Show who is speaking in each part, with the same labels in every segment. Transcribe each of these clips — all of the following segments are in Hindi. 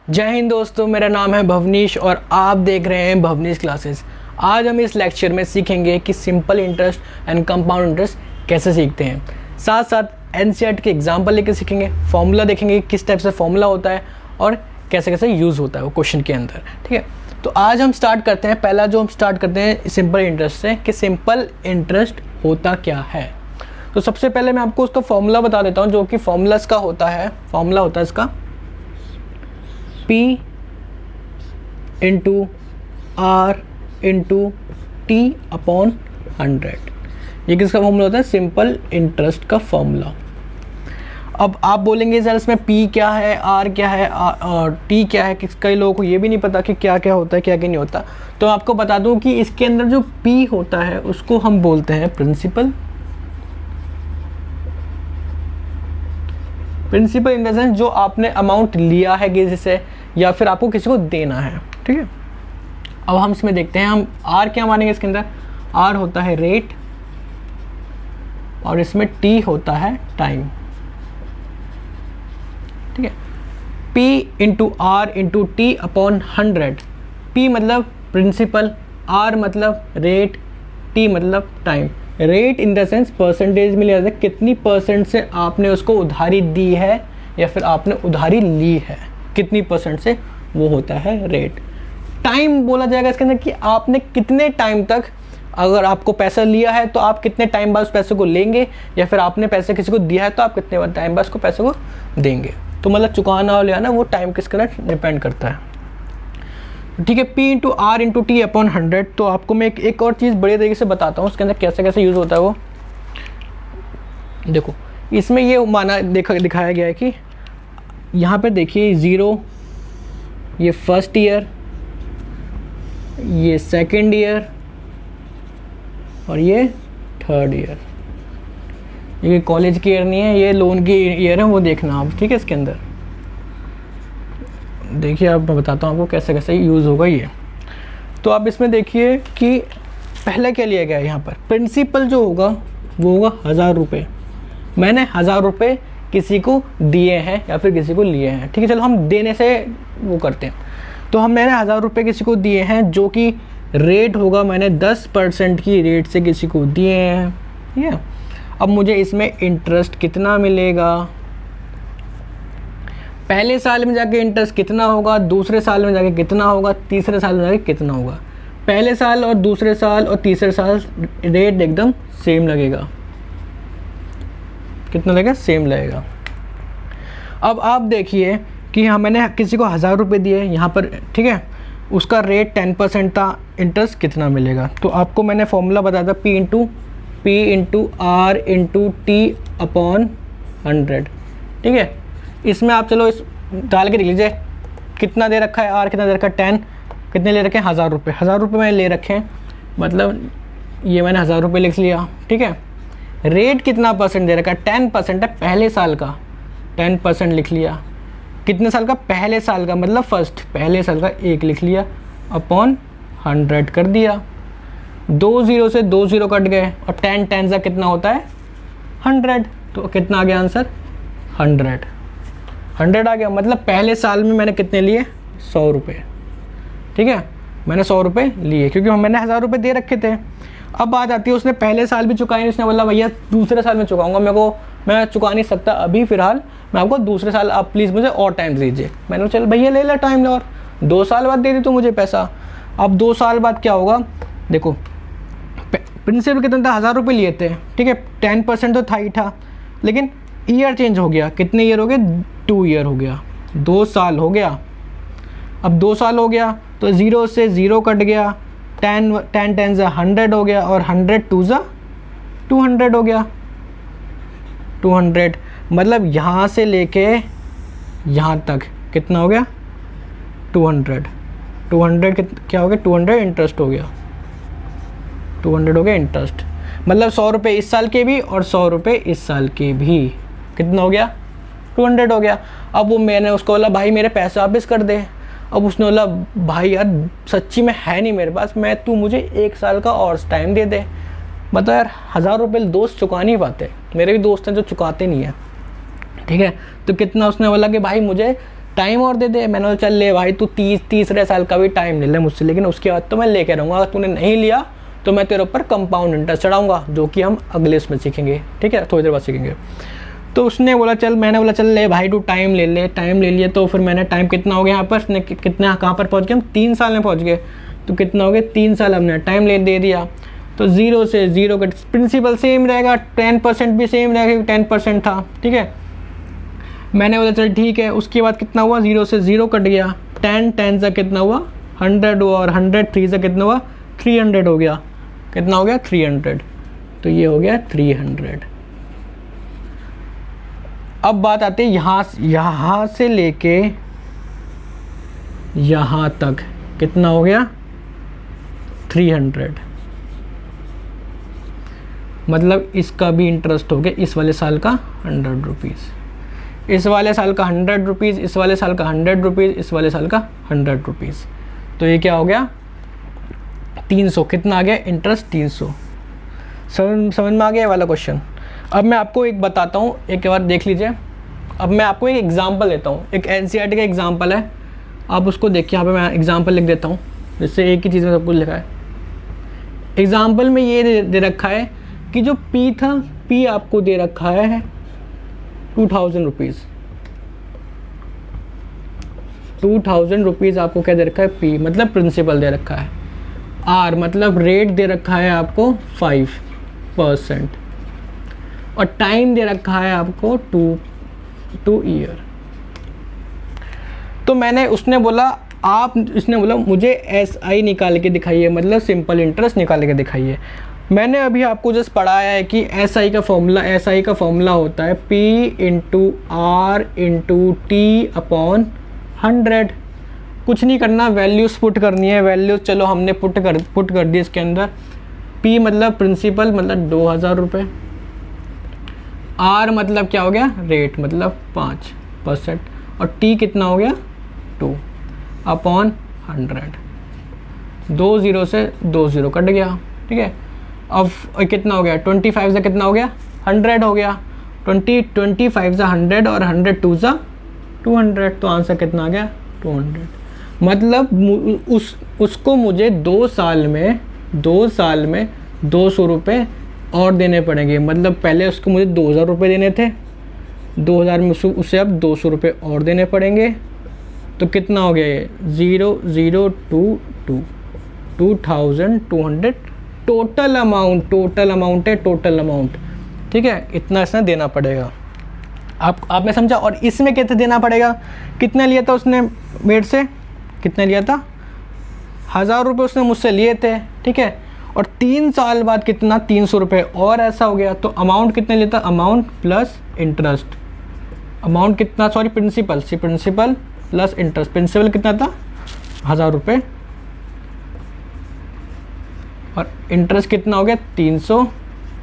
Speaker 1: जय हिंद दोस्तों, मेरा नाम है भवनीश और आप देख रहे हैं भवनीश क्लासेस। आज हम इस लेक्चर में सीखेंगे कि simple interest and compound interest कैसे सीखते हैं। साथ साथ एनसीईआरटी के एग्जाम्पल लेकर सीखेंगे, फॉर्मूला देखेंगे किस टाइप से फॉर्मूला होता है और कैसे कैसे यूज़ होता है वो क्वेश्चन के अंदर। ठीक है, तो आज हम स्टार्ट करते हैं। पहला जो हम स्टार्ट करते हैं सिंपल इंटरेस्ट से कि सिंपल इंटरेस्ट होता क्या है। तो सबसे पहले मैं आपको उसका फॉर्मूला बता देता हूँ, जो कि फॉर्मूला इसका होता है। फॉर्मूला होता है इसका P into R into T upon 100। ये किसका फॉर्मूला होता है? सिंपल इंटरेस्ट का फॉर्मूला। अब आप बोलेंगे सर इसमें P क्या है, R क्या है और T क्या है। कई लोगों को ये भी नहीं पता कि क्या क्या होता है, क्या क्या नहीं होता। तो आपको बता दूं कि इसके अंदर जो P होता है उसको हम बोलते हैं principal. Principal in the sense जो आपने अमाउंट लिया है किसी से या फिर आपको किसी को देना है। ठीक है, अब हम इसमें देखते हैं हम R क्या मानेंगे। इसके अंदर R होता है रेट और इसमें T होता है टाइम। ठीक है, P into R into T upon 100। P मतलब प्रिंसिपल, R मतलब रेट, T मतलब time. Rate in the sense percentage में लिया जाता है, कितनी परसेंट से आपने उसको उधारी दी है या फिर आपने उधारी ली है, कितनी परसेंट से, वो होता है रेट। टाइम बोला जाएगा इसके अंदर कि आपने कितने टाइम तक, अगर आपको पैसा लिया है तो आप कितने टाइम बाद उस पैसे को लेंगे, या फिर आपने पैसे किसी को दिया है तो आप कितने टाइम बाद उसको पैसे को देंगे। तो मतलब चुकाना और लेना वो टाइम किसके अंदर डिपेंड करता है। ठीक है, P into R into T upon 100। तो आपको मैं एक और चीज़ बड़े तरीके से बताता हूँ उसके अंदर कैसे कैसे यूज़ होता है वो। देखो इसमें ये माना दिखाया गया है कि यहाँ पे देखिए 0 ये फर्स्ट ईयर, ये सेकंड ईयर और ये थर्ड ईयर। ये कॉलेज की ईयर नहीं है, ये लोन की ईयर है, वो देखना आप। ठीक है, इसके अंदर देखिए अब मैं बताता हूँ आपको कैसे कैसे यूज़ होगा ये। तो आप इसमें देखिए कि पहले क्या लिया गया है। यहाँ पर प्रिंसिपल जो होगा वो होगा 1000 रुपये। मैंने 1000 रुपये किसी को दिए हैं या फिर किसी को लिए हैं। ठीक है, चलो हम देने से वो करते हैं। तो मैंने 1000 रुपये किसी को दिए हैं, जो कि रेट होगा, मैंने 10% की रेट से किसी को दिए हैं। ठीक है, अब मुझे इसमें इंटरेस्ट कितना मिलेगा, पहले साल में जाके इंटरेस्ट कितना होगा, दूसरे साल में जाके कितना होगा, तीसरे साल में जाके कितना होगा। पहले साल और दूसरे साल और तीसरे साल रेट एकदम सेम लगेगा। कितना लगेगा? सेम लगेगा। अब आप देखिए कि हाँ मैंने किसी को 1000 रुपये दिए यहाँ पर। ठीक है, उसका रेट 10% था, इंटरेस्ट कितना मिलेगा। तो आपको मैंने फॉर्मूला बताया था P into R into T upon 100। ठीक है, इसमें आप चलो इस डाल के लिख लीजिए कितना दे रखा है, R कितना दे रखा है 10, कितने ले रखे हैं 1000 रुपये। 1000 रुपये मैंने ले रखे हैं, मतलब ये मैंने 1000 रुपये लिख लिया। ठीक है, रेट कितना परसेंट दे रखा है, 10% है पहले साल का, 10% लिख लिया। कितने साल का? पहले साल का, मतलब फर्स्ट, पहले साल का 1 लिख लिया अपॉन 100 कर दिया। 2 0 से 2 0 कट गए और 10 10 से कितना होता है 100। तो कितना आ गया आंसर? 100 आ गया। मतलब पहले साल में मैंने कितने लिए? 100 रुपये। ठीक है, मैंने 100 रुपये लिए क्योंकि मैंने 1000 रुपये दे रखे थे। अब बात आती है उसने पहले साल भी चुकाए नहीं, उसने बोला भैया दूसरे साल में चुकाऊंगा, मैं चुका नहीं सकता अभी फ़िलहाल, मैं आपको दूसरे साल आप प्लीज़ मुझे और टाइम दीजिए। मैंने चल भैया ले ला टाइम, और 2 साल बाद दे दी तो मुझे पैसा। अब 2 साल बाद क्या होगा, देखो प्रिंसिपल कितना था, 1000 रुपये लिए थे। ठीक है, 10% तो था ही था, लेकिन ईयर चेंज हो गया। कितने ईयर हो गए? 2 ईयर हो गया, 2 साल हो गया। अब 2 साल हो गया तो 0 से 0 कट गया, 10 10 से 100 हो गया और 100 2 से 200 हो गया। 200 मतलब यहाँ से लेके यहाँ तक कितना हो गया? 200 क्या हो गया? 200 इंटरेस्ट हो गया। 200 हो गया इंटरेस्ट, मतलब 100 रुपये इस साल के भी और 100 रुपये इस साल के भी। कितना हो गया? 200 हो गया। अब वो मैंने उसको बोला भाई मेरे पैसे वापस कर दे। अब उसने बोला भाई यार सच्ची में है नहीं मेरे पास, तू मुझे 1 साल का और टाइम दे दे। मतलब यार 1000 रुपये दोस्त चुका नहीं पाते, मेरे भी दोस्त हैं जो चुकाते नहीं हैं। ठीक है, तो कितना उसने बोला कि भाई मुझे टाइम और दे दे। मैंने बोला चल ले भाई, तू तीसरे साल का भी टाइम ले ले मुझसे, लेकिन उसके बाद तो मैं लेके रहूँगा। अगर तूने नहीं लिया तो मैं तेरे ऊपर कंपाउंड इंटरेस्ट चढ़ाऊँगा, जो कि हम अगले इसमें सीखेंगे, ठीक है, थोड़ी देर बाद सीखेंगे। तो उसने बोला चल, मैंने बोला चल ले भाई तू टाइम ले ले। टाइम ले लिया तो फिर मैंने, टाइम कितना हो गया यहाँ पर, कितना कहाँ पर पहुँच गए हम, 3 साल में पहुँच गए। तो कितना हो गया, 3 साल हमने टाइम दे दिया। तो 0 से 0 का प्रिंसिपल सेम रहेगा, 10% भी सेम रहेगा, 10% था, ठीक है। मैंने बोला चल ठीक है। उसके बाद कितना हुआ, 0 से 0 कट गया, 10 से कितना हुआ, 100 हुआ, और 100 3 से कितना हुआ, 300 हो गया। कितना हो गया, 300। तो ये हो गया 300। अब बात आती है यहाँ से लेके यहाँ तक कितना हो गया, 300। मतलब इसका भी इंटरेस्ट हो गया इस वाले साल का 100 रुपीज़, इस वाले साल का 100 रुपीज़, इस वाले साल का 100 रुपीज़, इस वाले साल का 100 रुपीज़। तो ये क्या हो गया, 300। कितना आ गया इंटरेस्ट, 300। समझ में आ गया ये वाला क्वेश्चन। अब मैं आपको एक बताता हूँ, एक बार देख लीजिए। अब मैं आपको एक एग्जांपल देता हूँ, एक एनसीईआरटी का एग्जांपल है, आप उसको देखिए। यहाँ पे मैं एग्जांपल लिख देता हूँ, जिससे एक ही चीज़ में सब कुछ लिखा है। एग्जांपल में ये दे रखा है कि जो पी था, पी आपको दे रखा है 2000 रुपीज़। 2000 रुपीज़ आपको क्या दे रखा है, पी मतलब प्रिंसिपल दे रखा है। आर मतलब रेट दे रखा है आपको 5%, और टाइम दे रखा है आपको 2 ईयर। तो उसने बोला मुझे SI निकाल के दिखाइए, मतलब सिंपल इंटरेस्ट निकाल के दिखाइए। मैंने अभी आपको जस्ट पढ़ाया है कि SI का फॉर्मूला होता है P into R into T/100। कुछ नहीं करना, वैल्यूज़ पुट करनी है। वैल्यूज़ चलो हमने पुट कर दी इसके अंदर। P मतलब प्रिंसिपल मतलब 2000 रुपये, R मतलब क्या हो गया, रेट मतलब 5%, और T कितना हो गया, 2/100। 2 0 से 2 0 कट गया, ठीक है। अब कितना हो गया, 25 से कितना हो गया, 100 हो गया। 25 से 100 और 100 2 से 200, तो आंसर कितना आ गया, 200। मतलब उसको मुझे 2 साल में 200 रुपये और देने पड़ेंगे। मतलब पहले उसको मुझे 2000 रुपये देने थे, 2000 में उसे अब 200 रुपये और देने पड़ेंगे। तो कितना हो गया ये, 0022 2200 टोटल अमाउंट है, टोटल अमाउंट, ठीक है। इतना इसने देना पड़ेगा। आपने समझा। और इसमें कैसे देना पड़ेगा, कितना लिया था उसने मेरे से, कितना लिया था, 1000 रुपये उसने मुझसे लिए थे, ठीक है। और 3 साल बाद कितना, 300 रुपये और ऐसा हो गया। तो अमाउंट कितने लेता, अमाउंट प्लस इंटरेस्ट, अमाउंट कितना, sorry principal plus interest. Principal कितना था, 1000 रुपये, और इंटरेस्ट कितना हो गया, 300।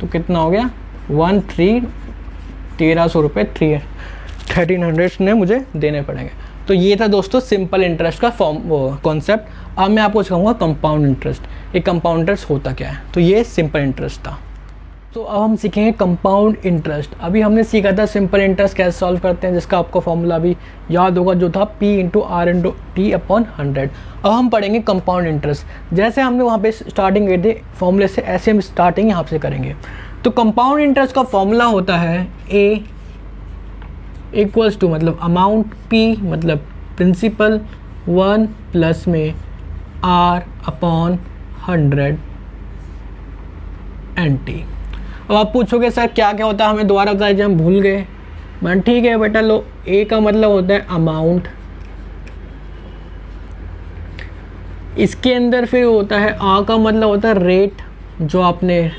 Speaker 1: तो कितना हो गया, 1300 रुपये, 1300 ने मुझे देने पड़ेंगे। तो ये था दोस्तों सिंपल इंटरेस्ट का कॉन्सेप्ट। अब मैं आपको सिखाऊंगा कंपाउंड इंटरेस्ट। ये कंपाउंड इंटरेस्ट होता क्या है। तो ये सिंपल इंटरेस्ट था। तो अब हम सीखेंगे कंपाउंड इंटरेस्ट। अभी हमने सीखा था सिंपल इंटरेस्ट कैसे सॉल्व करते हैं, जिसका आपको फॉर्मूला भी याद होगा, जो था P into R into T/100। अब हम पढ़ेंगे कंपाउंड इंटरेस्ट। जैसे हमने वहाँ पे स्टार्टिंग की थी फॉर्मूले से, ऐसे हम स्टार्टिंग यहाँ से करेंगे। तो कंपाउंड इंटरेस्ट का फॉर्मूला होता है A इक्वल्स टू, मतलब अमाउंट, P मतलब प्रिंसिपल, 1 प्लस में R/100 NT। अब आप पूछोगे सर क्या क्या होता है, हमें दोबारा बता दीजिए, हम भूल गए। मैं ठीक है बेटा, लो A का मतलब होता है अमाउंट, इसके अंदर फिर होता है R का मतलब होता है रेट, जो आपने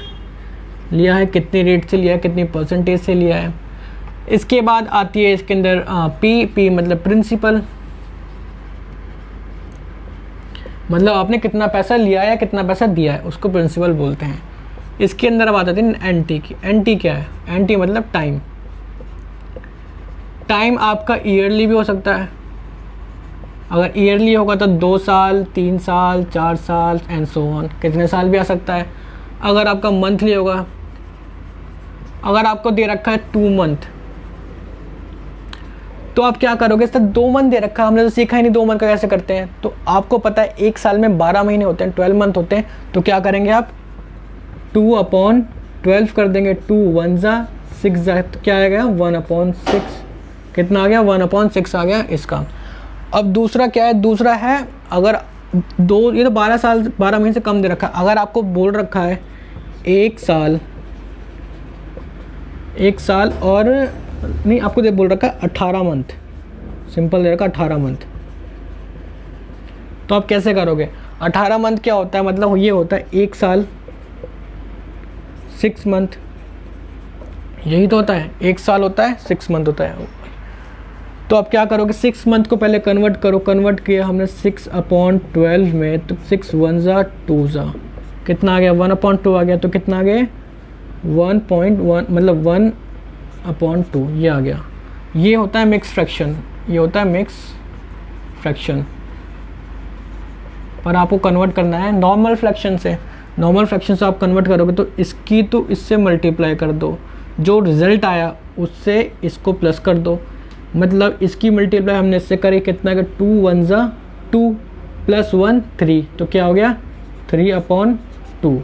Speaker 1: लिया है, कितनी रेट से लिया है, कितनी परसेंटेज से लिया है। इसके बाद आती है इसके अंदर P मतलब प्रिंसिपल, मतलब आपने कितना पैसा लिया है या कितना पैसा दिया है, उसको प्रिंसिपल बोलते हैं। इसके अंदर अब आती है NT की। NT क्या है, NT मतलब टाइम। टाइम आपका ईयरली भी हो सकता है, अगर ईयरली होगा तो 2 साल, 3 साल, 4 साल एंड सो ऑन, कितने साल भी आ सकता है। अगर आपका मंथली होगा, अगर आपको दे रखा है 2 मंथ, तो आप क्या करोगे, इसका 2 मंथ दे रखा है, हमने तो सीखा ही नहीं 2 मंथ का कैसे करते हैं। तो आपको पता है 1 साल में 12 महीने होते हैं, 12 मंथ होते हैं। तो क्या करेंगे आप 2/12 कर देंगे, 2 1 जा 6 जा, तो क्या आ गया 1/6, कितना आ गया 1/6 आ गया इसका। अब दूसरा क्या है, दूसरा है अगर ये तो 12 महीने से कम दे रखा है। अगर आपको बोल रखा है 1 साल और नहीं, आपको दे बोल रखा है 18 मंथ, सिंपल दे रखा 18 मंथ। तो आप कैसे करोगे, 18 मंथ क्या होता है, मतलब ये होता है 1 साल 6 मंथ, यही तो होता है, 1 साल होता है 6 मंथ होता है। तो आप क्या करोगे, 6 मंथ को पहले कन्वर्ट करो, कन्वर्ट किया हमने 6/12 में, तो 6 1 जा 2 जा, कितना आ गया 1/2 आ गया। तो कितना आ गया 1.1, मतलब 1/2 ये आ गया। ये होता है मिक्स फ्रैक्शन, ये होता है मिक्स फ्रैक्शन। पर आपको कन्वर्ट करना है नॉर्मल फ्रैक्शन से। नॉर्मल फ्रैक्शन से आप कन्वर्ट करोगे तो इसकी तो इससे मल्टीप्लाई कर दो, जो रिज़ल्ट आया उससे इसको प्लस कर दो, मतलब इसकी मल्टीप्लाई हमने इससे करी, कितना का 2 1 जा 2 + 1 3, तो क्या हो गया 3/2।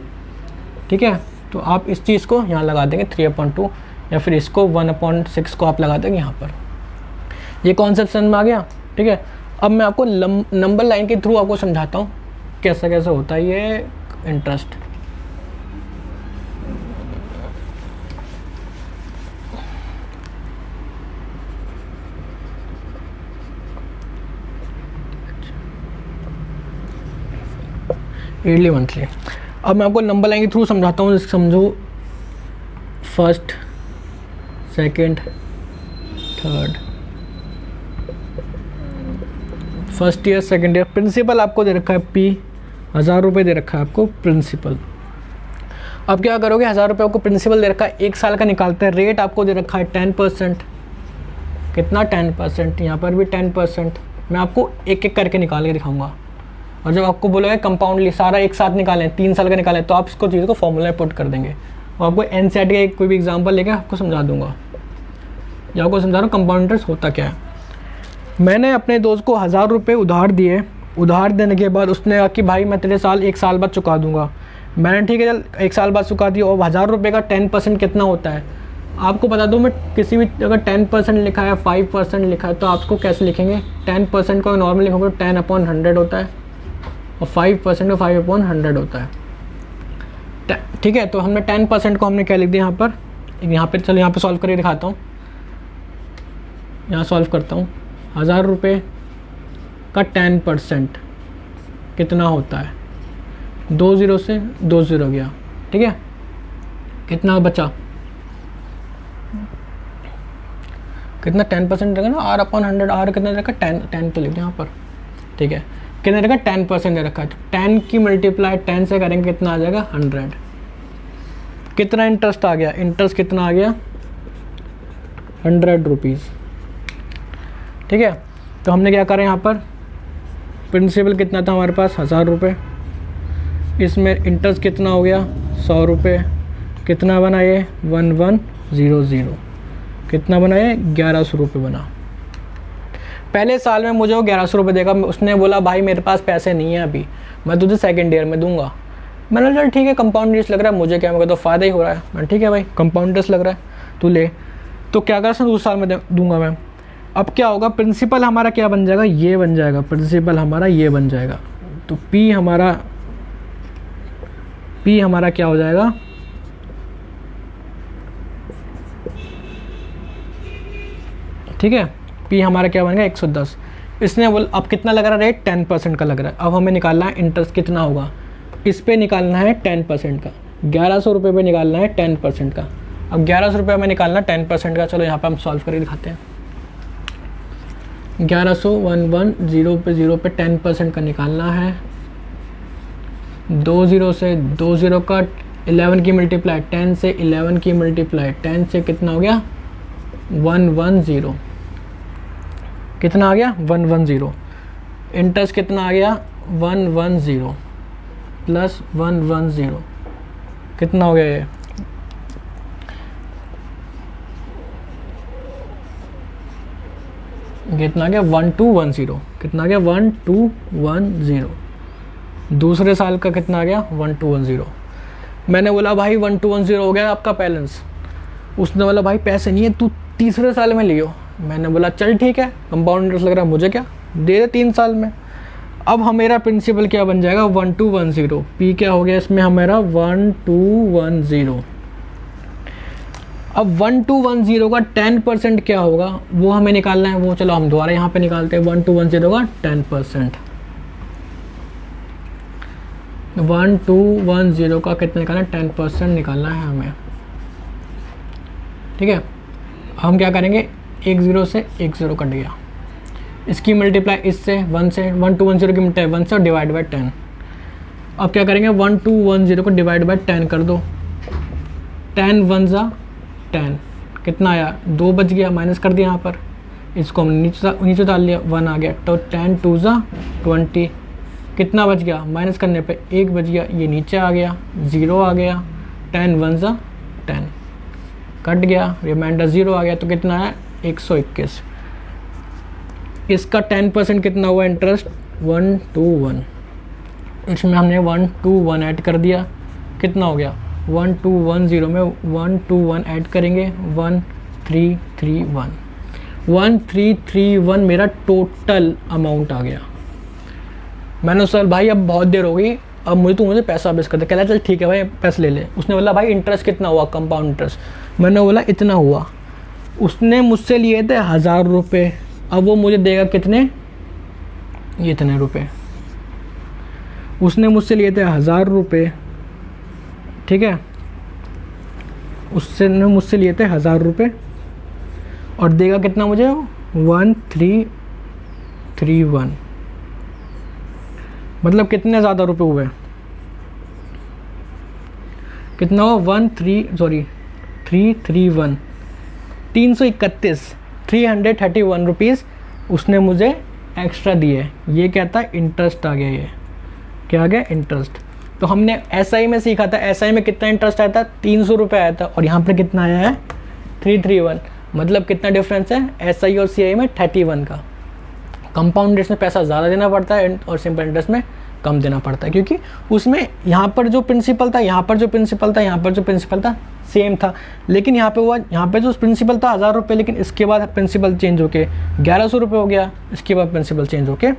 Speaker 1: ठीक है, तो आप इस चीज़ को यहाँ लगा देंगे 3/2, या फिर इसको 1/6 को आप लगा देंगे यहाँ पर। ये कॉन्सेप्ट समझ में आ गया। ठीक है, अब मैं आपको नंबर लाइन के थ्रू आपको समझाता हूँ कैसे कैसे होता है ये इंटरेस्ट। ईयरली मंथली, अब मैं आपको नंबर लाइन के थ्रू समझाता हूँ। समझो first, second, third, first year, second year. Principal आपको दे रखा है P, 1000 रुपये दे रखा है आपको प्रिंसिपल। अब क्या करोगे, 1000 रुपये आपको प्रिंसिपल दे रखा है, 1 साल का निकालते हैं। रेट आपको दे रखा है 10%, कितना 10%, यहाँ पर भी 10%। मैं आपको एक एक करके निकाल के दिखाऊंगा। और जब आपको बोलोगे कंपाउंडली सारा एक साथ निकालें, 3 साल का निकालें, तो आप इसको चीज़ को फॉर्मूला में पुट कर देंगे। और आपको NCERT का कोई भी एग्जांपल लेके आपको समझा दूंगा, या आपको समझा रहा हूँ कंपाउंड इंटरेस्ट होता क्या है। मैंने अपने दोस्त को 1000 रुपये उधार दिए। उधार देने के बाद उसने कहा कि भाई मैं तेरे 1 साल बाद चुका दूंगा। मैंने ठीक है चल 1 साल बाद चुका दिया। और 1000 रुपये का 10% कितना होता है आपको बता दूँ मैं। किसी भी अगर 10% लिखा है, 5% लिखा है, तो आपको कैसे लिखेंगे, 10% को नॉर्मल लिखोगे 10/100 होता है, और 5% को 5/100 होता है। ठीक है, तो हमने 10% को हमने क्या लिख दिया यहाँ पर चलो यहाँ पर सॉल्व करके दिखाता हूँ। यहाँ सॉल्व करता हूँ। 1000 रुपये का 10% कितना होता है, 2 0 से 2 0 गया। ठीक है, कितना बचा, कितना 10% रहेगा ना, R/100, R कितना रखा 10 तो लिख दिया यहाँ पर। ठीक है, कितना रखा 10% दे रखा है, तो 10 की मल्टीप्लाई 10 से करेंगे कितना आ जाएगा 100। कितना इंटरेस्ट आ गया, इंटरेस्ट कितना आ गया 100 रुपीज़। ठीक है, तो हमने क्या करें यहाँ पर, प्रिंसिपल कितना था हमारे पास 1000 रुपये, इसमें इंटरेस्ट कितना हो गया 100 रुपये, कितना बना ये 1100, कितना बना ये 1100 रुपये बना। पहले साल में मुझे वो 1100 रुपये देगा। उसने बोला भाई मेरे पास पैसे नहीं है अभी, मैं तुझे सेकेंड ईयर में दूंगा। मैंने चल ठीक है, कंपाउंड इंटरेस्ट लग रहा है मुझे, क्या मेरे तो फ़ायदा ही हो रहा है। मैं ठीक है भाई कंपाउंड इंटरेस्ट लग रहा है तू ले, तो क्या कर दूसरे साल में दूंगा मैं। अब क्या होगा, प्रिंसिपल हमारा क्या बन जाएगा, ये बन जाएगा, प्रिंसिपल हमारा ये बन जाएगा। तो P हमारा क्या हो जाएगा, ठीक है, P हमारा क्या बनेगा 110। इसने बोल अब कितना लग रहा है रेट, 10% का लग रहा है। अब हमें निकालना है इंटरेस्ट कितना होगा, इस पे निकालना है 10% का, 1100 रुपये पे निकालना है 10% का। अब 1100 रुपये में निकालना 10% का। चलो यहाँ पे हम सॉल्व करके दिखाते हैं। 1100 110 पे 0 पे 10% का निकालना है। 2 0 से 2 0 का 11 की मल्टीप्लाई 10 से 11 की मल्टीप्लाई 10 से कितना हो गया 110, कितना आ गया 110। इंटरेस्ट कितना आ गया 110 प्लस 110, कितना हो गया ये कितना आ गया 1210, कितना आ गया 1210। दूसरे साल का कितना आ गया 1210। मैंने बोला भाई 1210 हो गया आपका बैलेंस। उसने बोला भाई पैसे नहीं है, तू तीसरे साल में लियो। मैंने बोला चल ठीक है, कंपाउंड इंटरेस्ट लग रहा है मुझे, क्या दे दे 3 साल में। अब हमारा प्रिंसिपल क्या बन जाएगा 1210, पी क्या हो गया इसमें हमारा 1210। अब 1210 का 10% क्या होगा वो हमें निकालना है। वो चलो हम दोबारा यहाँ पे निकालते हैं। 1210 का 10%, 1210 का कितना निकालना है 10% निकालना है हमें, ठीक है। हम क्या करेंगे, 1 0 से 1 0 कट गया, इसकी मल्टीप्लाई इससे 1 से, 1210 की मल्टीप्लाई 1 से और डिवाइड बाई 10। अब क्या करेंगे 1210 को डिवाइड बाई 10 कर दो, 10 1 जा 10, कितना आया 2 बच गया, माइनस कर दिया यहाँ पर, इसको हमने नीचे डाल लिया, 1 आ गया। तो 10 2 जा 20, कितना बच गया, माइनस करने पे 1 बच गया, ये नीचे आ गया, 0 आ गया। 10 1 जा 10, कट गया, रिमाइंडर 0 आ गया। तो कितना है 121। इसका 10% कितना हुआ इंटरेस्ट 121। इसमें हमने 121 ऐड कर दिया, कितना हो गया 1210 में 121 ऐड करेंगे 1331। 1331 मेरा टोटल अमाउंट आ गया। मैंने उससे भाई अब बहुत देर हो गई, अब मुझे पैसा वापस कर दे। कहला चल ठीक है भाई पैसे ले ले। उसने बोला भाई इंटरेस्ट कितना हुआ कंपाउंड इंटरेस्ट। मैंने बोला इतना हुआ। उसने मुझसे लिए थे 1000 रुपये, अब वो मुझे देगा कितने, ये इतने रुपए। उसने मुझसे लिए थे 1000 रुपये, ठीक है, उससे ने मुझसे लिए थे 1000 रुपये और देगा कितना मुझे 1331। मतलब कितने ज़्यादा रुपए हुए, कितना हुआ 331 331 रुपीज़ उसने मुझे एक्स्ट्रा दिए। ये क्या था इंटरेस्ट आ गया, ये क्या आ गया इंटरेस्ट। तो हमने एसआई में सीखा था, एसआई में कितना इंटरेस्ट आया था 300 रुपये आया था और यहाँ पर कितना आया है 331। मतलब कितना डिफरेंस है एसआई और सीआई में 31 का। कंपाउंड इंटरेस्ट में पैसा ज़्यादा देना पड़ता है और सिंपल इंटरेस्ट में कम देना पड़ता है, क्योंकि उसमें यहाँ पर जो प्रिंसिपल था, यहाँ पर जो प्रिंसिपल था, यहाँ पर जो प्रिंसिपल था सेम था, लेकिन यहाँ पे हुआ, यहाँ पे जो प्रिंसिपल था 1000 रुपये, लेकिन इसके बाद प्रिंसिपल चेंज होके 1100 रुपये हो गया। इसके बाद प्रिंसिपल चेंज होके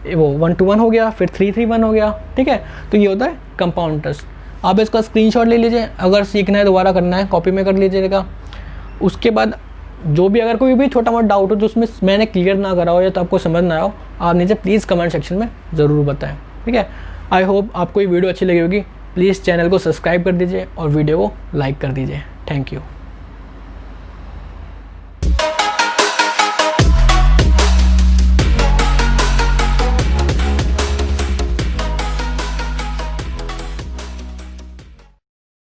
Speaker 1: वो 121 हो गया, फिर 331 हो गया, ठीक है। तो ये होता है कंपाउंड इंटरेस्ट। आप इसका स्क्रीनशॉट ले लीजिए, अगर सीखना है दोबारा करना है कॉपी में कर लीजिएगा। उसके बाद जो भी अगर कोई भी छोटा मोटा डाउट हो जो उसमें मैंने क्लियर ना करा हो या तो आपको समझ ना आया हो, आप नीचे प्लीज़ कमेंट सेक्शन में ज़रूर बताएं, ठीक है। आई होप आपको ये वीडियो अच्छी लगी होगी। प्लीज़ चैनल को सब्सक्राइब कर दीजिए और वीडियो को लाइक कर दीजिए। Thank you.